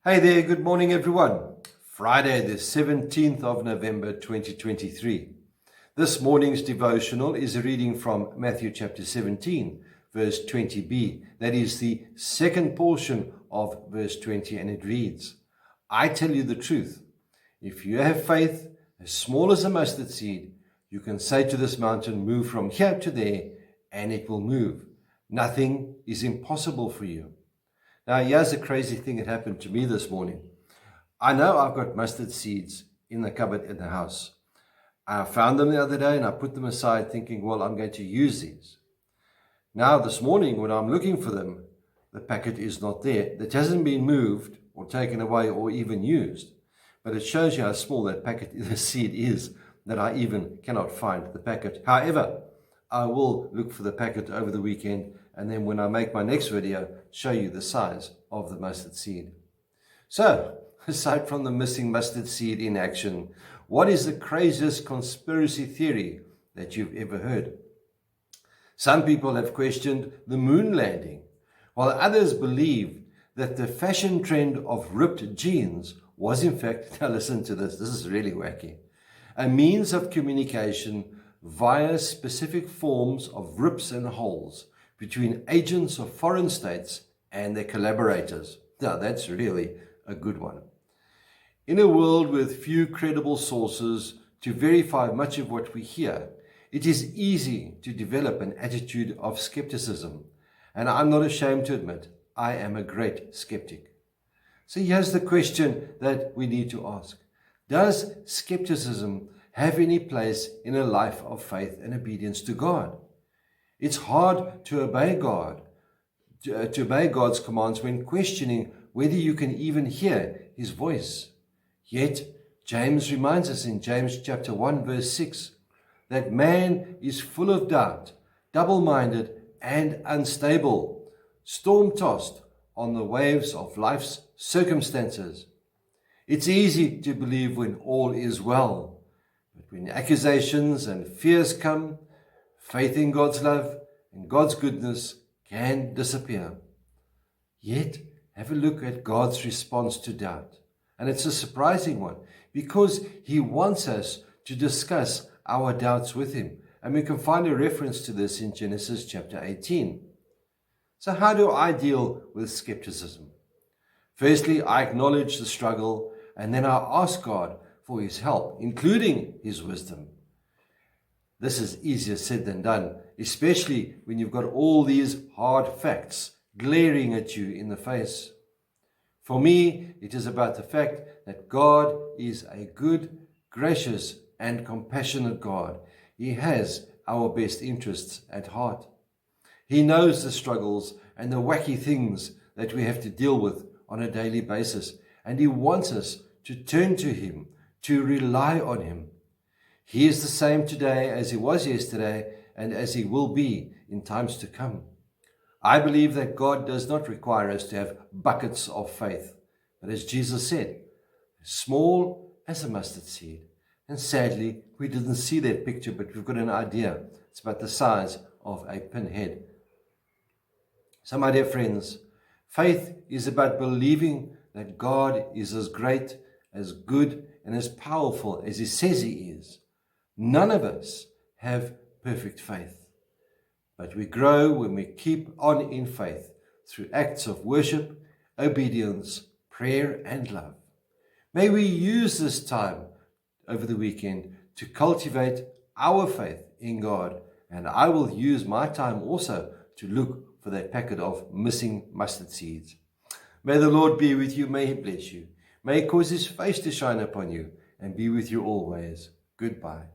Hey there, good morning everyone. Friday the 17th of November 2023. This morning's devotional is a reading from Matthew chapter 17, verse 20b. That is the second portion of verse 20, and it reads, I tell you the truth, if you have faith as small as a mustard seed, you can say to this mountain, move from here to there, and it will move. Nothing is impossible for you. Now, here's a crazy thing that happened to me this morning. I know I've got mustard seeds in the cupboard in the house. I found them the other day and I put them aside thinking, well, I'm going to use these. Now, this morning when I'm looking for them, the packet is not there. It hasn't been moved or taken away or even used. But it shows you how small that packet, the seed is, that I even cannot find the packet. However, I will look for the packet over the weekend, and then when I make my next video, show you the size of the mustard seed. So, aside from the missing mustard seed in action, what is the craziest conspiracy theory that you've ever heard? Some people have questioned the moon landing, while others believe that the fashion trend of ripped jeans was in fact, now listen to this is really wacky, a means of communication via specific forms of rips and holes between agents of foreign states and their collaborators. Now, that's really a good one. In a world with few credible sources to verify much of what we hear, it is easy to develop an attitude of skepticism. And I'm not ashamed to admit, I am a great skeptic. So here's the question that we need to ask. Does skepticism have any place in a life of faith and obedience to God? It's hard to obey God, to obey God's commands when questioning whether you can even hear His voice. Yet, James reminds us in James chapter 1 verse 6 that man is full of doubt, double-minded and unstable, storm-tossed on the waves of life's circumstances. It's easy to believe when all is well, but when accusations and fears come, faith in God's love and God's goodness can disappear. Yet, have a look at God's response to doubt. And it's a surprising one because He wants us to discuss our doubts with Him. And we can find a reference to this in Genesis chapter 18. So how do I deal with skepticism? Firstly, I acknowledge the struggle and then I ask God for His help, including His wisdom. This is easier said than done, especially when you've got all these hard facts glaring at you in the face. For me, it is about the fact that God is a good, gracious, and compassionate God. He has our best interests at heart. He knows the struggles and the wacky things that we have to deal with on a daily basis, and He wants us to turn to Him, to rely on Him. He is the same today as He was yesterday and as He will be in times to come. I believe that God does not require us to have buckets of faith, but as Jesus said, as small as a mustard seed. And sadly, we didn't see that picture, but we've got an idea. It's about the size of a pinhead. So my dear friends, faith is about believing that God is as great, as good, and as powerful as He says He is. None of us have perfect faith, but we grow when we keep on in faith through acts of worship, obedience, prayer, and love. May we use this time over the weekend to cultivate our faith in God, and I will use my time also to look for that packet of missing mustard seeds. May the Lord be with you. May He bless you. May He cause His face to shine upon you and be with you always. Goodbye.